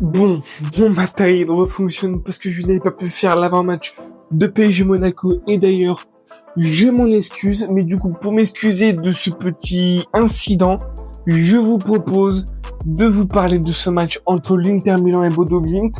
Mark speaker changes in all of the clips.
Speaker 1: Bon matériel refonctionne parce que je n'avais pas pu faire l'avant-match de PSG Monaco et d'ailleurs, je m'en excuse, mais du coup, pour m'excuser de ce petit incident, je vous propose de vous parler de ce match entre l'Inter Milan et Bodo Glimt.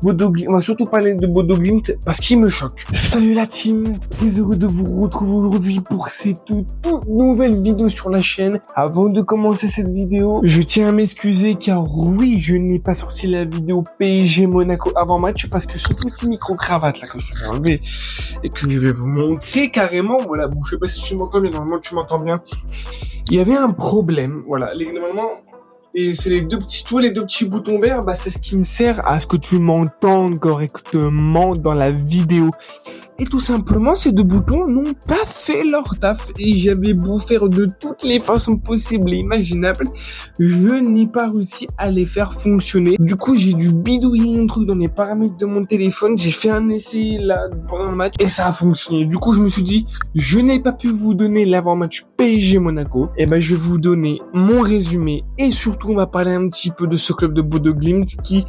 Speaker 1: On va surtout parler de Bodo Glimt parce qu'il me choque. Salut la team, très heureux de vous retrouver aujourd'hui pour cette toute nouvelle vidéo sur la chaîne. Avant de commencer cette vidéo, je tiens à m'excuser car oui, je n'ai pas sorti la vidéo PSG Monaco avant match parce que ce petit micro-cravate là que je vais enlever et que je vais vous montrer carrément, voilà, bon, je sais pas si tu m'entends bien, normalement tu m'entends bien. Il y avait un problème, voilà, normalement, et c'est les deux petits boutons verts, bah c'est ce qui me sert à ce que tu m'entendes correctement dans la vidéo. Et tout simplement, ces deux boutons n'ont pas fait leur taf. Et j'avais beau faire de toutes les façons possibles et imaginables, je n'ai pas réussi à les faire fonctionner. Du coup, j'ai dû bidouiller un truc dans les paramètres de mon téléphone. J'ai fait un essai là pendant le match et ça a fonctionné. Du coup, je me suis dit, je n'ai pas pu vous donner l'avant-match PSG Monaco. Et ben, je vais vous donner mon résumé et surtout, on va parler un petit peu de ce club de Bodo Glimt qui,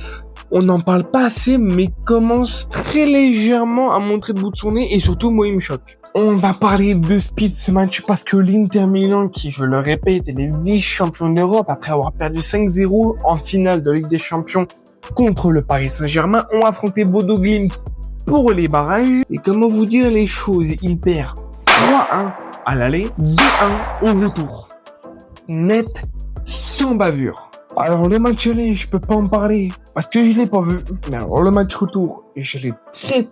Speaker 1: on n'en parle pas assez, mais commence très légèrement à montrer le bout de son nez et surtout, moi, il me choque. On va parler de speed ce match parce que l'Inter Milan, qui, je le répète, est les 10 champions d'Europe après avoir perdu 5-0 en finale de Ligue des Champions contre le Paris Saint-Germain, ont affronté Bodo Glimt pour les barrages. Et comment vous dire les choses, il perd 3-1 à l'aller, 2-1 au retour. Net, sans bavure. Alors le match aller, je peux pas en parler parce que je l'ai pas vu. Mais alors le match retour, je l'ai très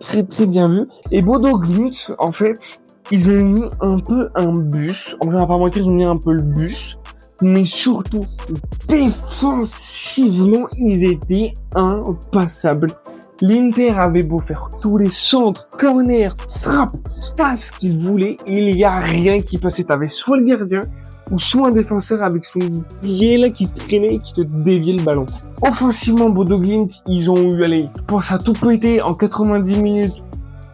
Speaker 1: bien vu. Et Bodo Glimt, en fait, ils ont mis un peu un bus. En vrai, on va pas mentir, ils ont mis un peu le bus. Mais surtout, défensivement, ils étaient impassables. L'Inter avait beau faire tous les centres, corners, frappes, passes qu'ils voulaient, il y a rien qui passait. T'avais soit le gardien, ou soit un défenseur avec son pied là qui traînait et qui te déviait le ballon. Offensivement, Bodo Glimt, ils ont eu, allez, je pense à tout péter en 90 minutes,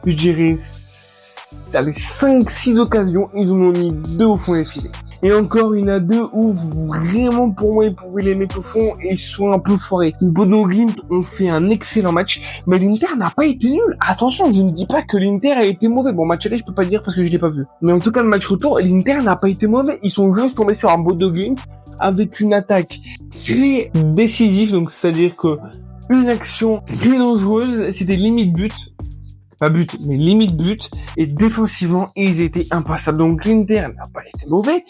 Speaker 1: je dirais, 5-6 occasions, ils en ont mis 2 au fond des filets. Et encore, il y en a 2 où vraiment, pour moi, ils pouvaient les mettre au fond et ils sont un peu foirés. Bodo Glimt ont fait un excellent match, mais l'Inter n'a pas été nul. Attention, je ne dis pas que l'Inter a été mauvais. Bon, match aller, je peux pas dire parce que je l'ai pas vu. Mais en tout cas, le match retour, l'Inter n'a pas été mauvais. Ils sont juste tombés sur un Bodo Glimt avec une attaque très décisive, donc c'est-à-dire que une action très dangereuse, c'était limite but. Pas but, mais limite but. Et défensivement, ils étaient impassables. Donc l'Inter n'a pas été mauvais.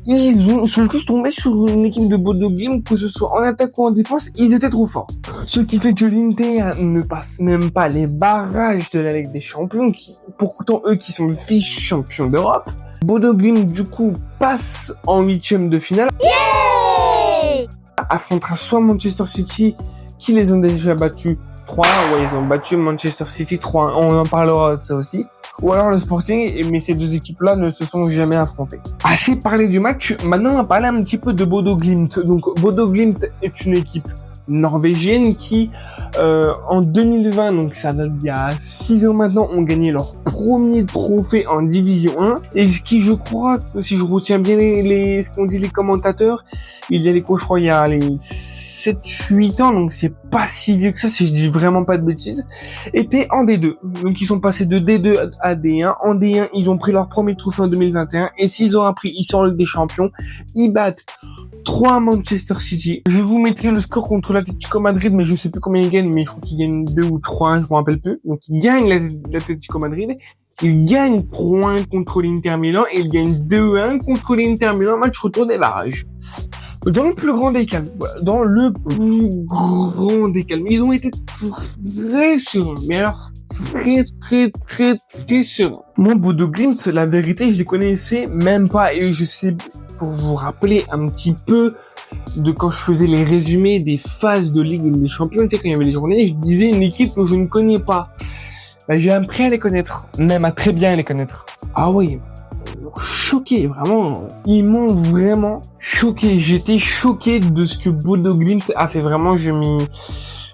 Speaker 1: Ils sont juste tombés sur une équipe de Bodo Glimt, que ce soit en attaque ou en défense, ils étaient trop forts. Ce qui fait que l'Inter ne passe même pas les barrages de la Ligue des Champions, qui, pourtant eux qui sont le vice-champion d'Europe. Bodo Glimt, du coup, passe en 8e de finale. Yeah! Affrontera soit Manchester City, qui les ont déjà battus 3-1, ouais, ils ont battu Manchester City 3-1, on en parlera de ça aussi. Ou alors le Sporting, mais ces deux équipes-là ne se sont jamais affrontées. Assez parlé du match, maintenant on va parler un petit peu de Bodo Glimt. Donc Bodo Glimt est une équipe norvégienne qui, en 2020, donc ça date d'il y a 6 ans maintenant, ont gagné leur premier trophée en Division 1. Et ce qui, je crois, si je retiens bien ce qu'ont dit les commentateurs, il y a les coachs, je crois, il y a les 7-8 ans, donc c'est pas si vieux que ça, si je dis vraiment pas de bêtises, étaient en D2. Donc ils sont passés de D2 à D1. En D1, ils ont pris leur premier trophée en 2021. Et 6 ans après, ils sont en Ligue des Champions. Ils battent 3 Manchester City. Je vous mettrai le score contre l'Atlético Madrid, mais je sais plus combien ils gagnent, mais je crois qu'ils gagnent 2 ou 3, je me rappelle plus. Donc ils gagnent l'Atlético Madrid. Ils gagnent 3-1 contre l'Inter Milan et ils gagnent 2-1 contre l'Inter Milan, match retour des barrages. Dans le plus grand des calmes, ils ont été très sereins, mais alors très sereins. Moi, Bodo Glimt, la vérité, je les connaissais même pas et je sais, pour vous rappeler un petit peu de quand je faisais les résumés des phases de Ligue des Champions, quand il y avait les journées, je disais une équipe que je ne connais pas. Bah, j'ai appris à les connaître, même à très bien les connaître. Ah oui, choqué, vraiment. Ils m'ont vraiment choqué. J'étais choqué de ce que Bodo Glimt a fait. Vraiment,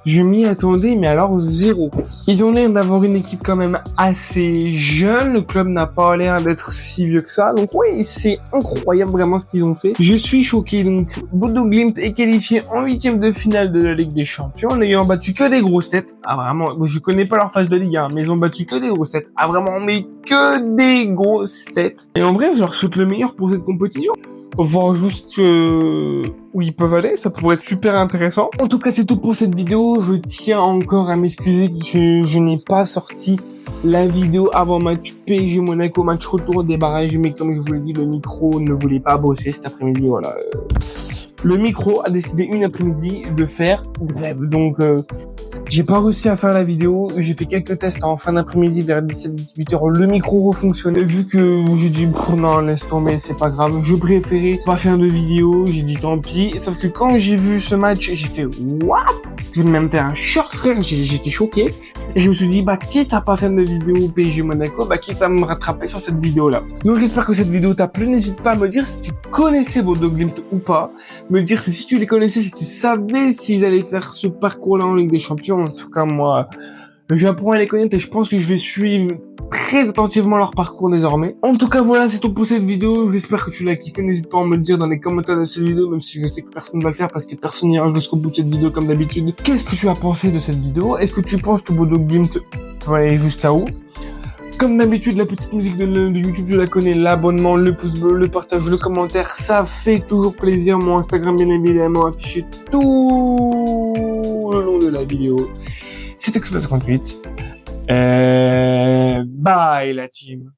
Speaker 1: Je m'y attendais, mais alors zéro. Ils ont l'air d'avoir une équipe quand même assez jeune. Le club n'a pas l'air d'être si vieux que ça. Donc ouais, c'est incroyable vraiment ce qu'ils ont fait. Je suis choqué. Donc Bodo Glimt est qualifié en 8e de finale de la Ligue des Champions en ayant battu que des grosses têtes. Ah vraiment, je connais pas leur phase de Ligue 1, mais ils ont battu que des grosses têtes. Ah vraiment, mais que des grosses têtes. Et en vrai, je leur souhaite le meilleur pour cette compétition. Voir juste où ils peuvent aller, ça pourrait être super intéressant. En tout cas, c'est tout pour cette vidéo. Je tiens encore à m'excuser que je n'ai pas sorti la vidéo avant match PSG Monaco, match retour des barrages, mais comme je vous l'ai dit, le micro ne voulait pas bosser cet après-midi, voilà. Le micro a décidé une après-midi de faire grève, donc j'ai pas réussi à faire la vidéo. J'ai fait quelques tests en fin d'après-midi vers 17-18h. Le micro refonctionnait. Vu que j'ai dit, non, laisse tomber, c'est pas grave. Je préférais pas faire de vidéo. J'ai dit, tant pis. Sauf que quand j'ai vu ce match, j'ai fait, what? Je vais même faire un short, frère. J'étais choqué. Et je me suis dit, quitte à pas faire de vidéo PSG Monaco, quitte à me rattraper sur cette vidéo-là. Donc j'espère que cette vidéo t'a plu. N'hésite pas à me dire si tu connaissais Bodo Glimt ou pas. Me dire si tu les connaissais, si tu savais s'ils allaient faire ce parcours-là en Ligue des Champions. En tout cas, moi, j'apprends à les connaître et je pense que je vais suivre très attentivement leur parcours désormais. En tout cas, voilà, c'est tout pour cette vidéo. J'espère que tu l'as kiffé. N'hésite pas à me le dire dans les commentaires de cette vidéo, même si je sais que personne ne va le faire parce que personne n'ira jusqu'au bout de cette vidéo comme d'habitude. Qu'est-ce que tu as pensé de cette vidéo? Est-ce que tu penses que Bodo Glimt va aller jusqu'à où? Comme d'habitude, la petite musique de YouTube, je la connais, l'abonnement, le pouce bleu, le partage, le commentaire, ça fait toujours plaisir. Mon Instagram, bien évidemment, affiché tout le long de la vidéo. C'est Express 58. Bye la team.